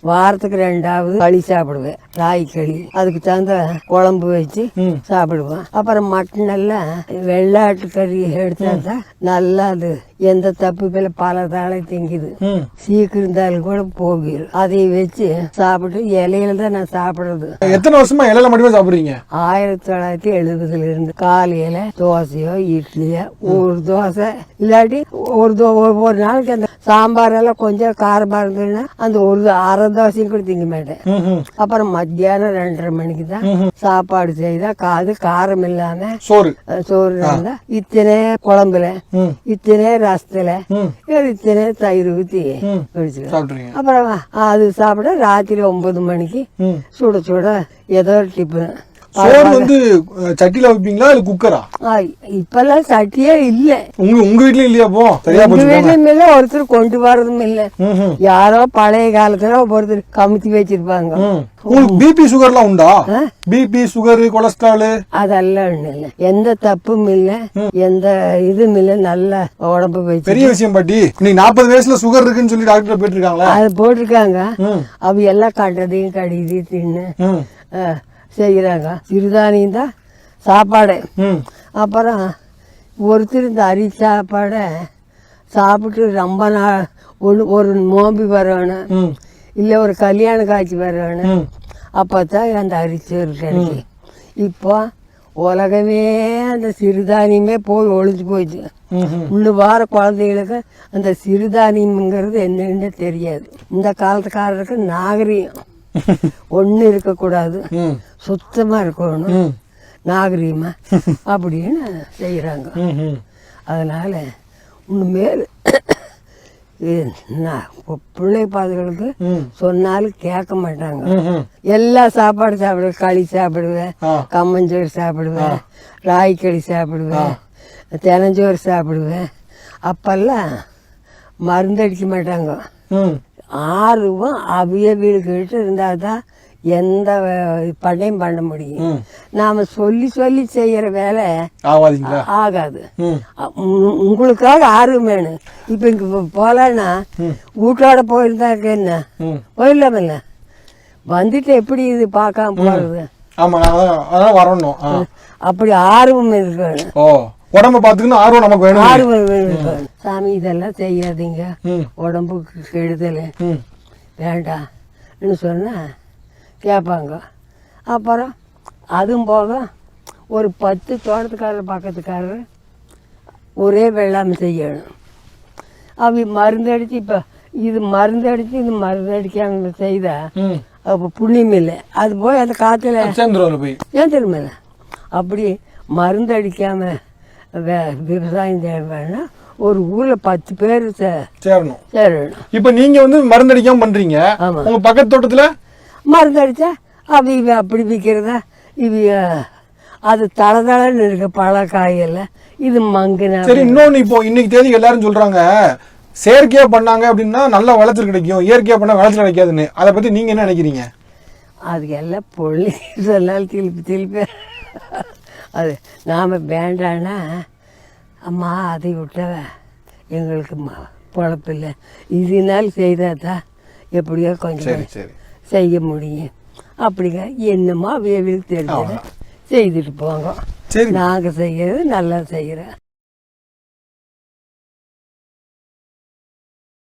வாரத்துக்கு 2வது களி சாப்பிடுவேன், ராகி களி. அதுக்கு தகுந்த குழம்பு வச்சு சாப்பிடுவேன். அப்புறம் மட்டன் எல்லாம் வெள்ளாட்டு கறி எடுத்தா நல்லா அது எந்த தப்பு மேல பல தாளை திங்குது, சீக்கிரம் இருந்தாலும் கூட போகிடும். அதை வச்சு சாப்பிட்டு இலையில தான் நான் சாப்பிடுறது. எத்தனை வருஷமா இலையில மட்டுமே சாப்பிடுறீங்க? 1970 இருந்து காலையில தோசையோ இட்லியோ, ஒரு தோசை இல்லாட்டி ஒரு நாளைக்கு அந்த சாம்பார் எல்லாம் கொஞ்சம் காரமா இருந்ததுன்னா அந்த ஒரு அரை தோசையும் கூட திங்க மாட்டேன். அப்புறம் மத்தியானம் 2:30 மணிக்கு தான் சாப்பாடு செய்தா அது காரம் இல்லாம சோறு இருந்தா இத்தனை குழம்புல, இத்தனை ரசத்துல, இத்தனை தயிர் ஊத்தி குடிச்சுக்கிறேன். அப்புறம் அது சாப்பிட ராத்திரி 9 மணிக்கு சுட சுட ஏதோ டிஃபன். சோறு வந்து சட்டில வைப்பீங்களா இல்ல குக்கரா? இப்பெல்லாம் சட்டியே இல்ல. உங்க வீட்லயும் இல்லையா? போ எங்க வீட்லயும் இல்ல, ஒருத்தர் கொண்டு வரதும் இல்ல. யாரோ பழைய காலத்துல ஒருத்தர் கமுத்தி வச்சிருப்பாங்க. உங்களுக்கு பிபி சுகர்லாம் உண்டா? பிபி சுகர் கொலஸ்ட்ரால் அதெல்லாம் ஒண்ணு இல்ல, எந்த தப்பும் இல்ல, எந்த இதுவும் இல்ல. நல்ல உடம்பு வச்சு பெரிய விஷயம் பாட்டி. நீங்க 40 வயசுல சுகர் இருக்குன்னு சொல்லி டாக்டர் போயிட்டு இருக்காங்களா? அது போட்டிருக்காங்க. அவ எல்லாம் கண்டதையும் கடிதி தின்னு செய்கிறாங்க. சிறுதானியம் தான் சாப்பாடு. அப்புறம் ஒருத்தர் இந்த அரிசி சாப்பாடை சாப்பிட்டு ரொம்ப நாள் ஒரு நோம்பி வரணும், இல்லை ஒரு கல்யாண காட்சி வரணும், அப்போ தான் அந்த அரிசி கிடைக்கும். இப்போ உலகமே அந்த சிறுதானியமே போய் ஒழிஞ்சு போயிடுச்சு. இன்னும் வார குழந்தைகளுக்கு அந்த சிறுதானியம்ங்கிறது என்னன்னு தெரியாது. இந்த காலத்துக்காரருக்கு நாகரிகம் ஒண்ணு இருக்கக்கூடாது, சுத்தமா இருக்கணும், நாகரீகமா அப்படின்னு செய்யறாங்க. அதனால உண்மையில பிள்ளை பாதுகளுக்கு சொன்னாலும் கேட்க மாட்டாங்க. எல்லா சாப்பாடு சாப்பிடுவேன், களி சாப்பிடுவேன், கம்மஞ்சோறு சாப்பிடுவேன், ராகி களி சாப்பிடுவேன், தெனஞ்சோறு சாப்பிடுவேன். அப்பெல்லாம் மருந்தடிக்க மாட்டாங்க. ஆர்வம் அவிய வீடு கிட்ட இருந்தாதான் எந்த பண்டையும் பண்ண முடியும். நாம சொல்லி சொல்லி செய்யற வேலை ஆகாது. உங்களுக்காக ஆர்வம் வேணும். இப்ப இங்க போலன்னா வீட்டோட போயிருந்தாக்க என்ன போயிடலாமல்ல, வந்துட்டு எப்படி இது பார்க்காம போறது? வரணும். அப்படி ஆர்வம் இருக்கணும். உடம்ப பாத்துக்கணும், ஆர்வம் நமக்கு வேணும். ஆர்வம் வேணும். சாமி இதெல்லாம் செய்யாதீங்க, உடம்புக்கு கெடுதல் வேண்டாம்னு சொன்னா கேட்பாங்க. அப்புறம் அதுவும் போக ஒரு 10 தோட்டத்துக்காரர் பக்கத்துக்காரர் ஒரே வெள்ளாமை செய்யணும். அவ மருந்து அடிச்சு இப்ப இது மருந்து அடிச்சு இது மருந்து அடிக்காம செய்தா அப்ப புண்ணியம் இல்லை. அது போய் அந்த காத்துல ஏன் திரும்பல. அப்படி மருந்து அடிக்காம விவசாயம் செய்யணும்னா ஒரு ஊர்ல 10 பேர் சேரணும். இப்ப நீங்க வந்து மருந்து அடிக்காம பண்றீங்க, உங்க பக்கத்து தோட்டத்துல மருந்து அடிச்சா அவ இவ அப்படி விற்கிறதா, இவ அது தளதளன்னு இருக்க பழ காயல்ல, இது மங்குன. சரி, இன்னொன்னு இப்போ இன்னைக்கு தேதி எல்லாரும் சொல்றாங்க செயற்கையா பண்ணாங்க அப்படின்னா நல்ல விளைச்சல் கிடைக்கும், இயற்கையா பண்ணா விளைச்சல் கிடைக்காதுன்னு. அதை பத்தி நீங்க என்ன நினைக்கிறீங்க? அதுக்கு எல்லாம் பொருள் சொன்னாலும் திருப்பி அது நாம் வேண்டான்னா அம்மா அதை விட்டவ எங்களுக்கு பொழப்பு இல்லை, இதனால செய்தால் தான் எப்படியோ கொஞ்சம் செய்ய முடியும். அப்படிங்க என்னமோ வேவிலுக்கு தெரிஞ்சதை செய்துட்டு போங்க. நாங்கள் செய்கிறது நல்லா செய்கிறேன்.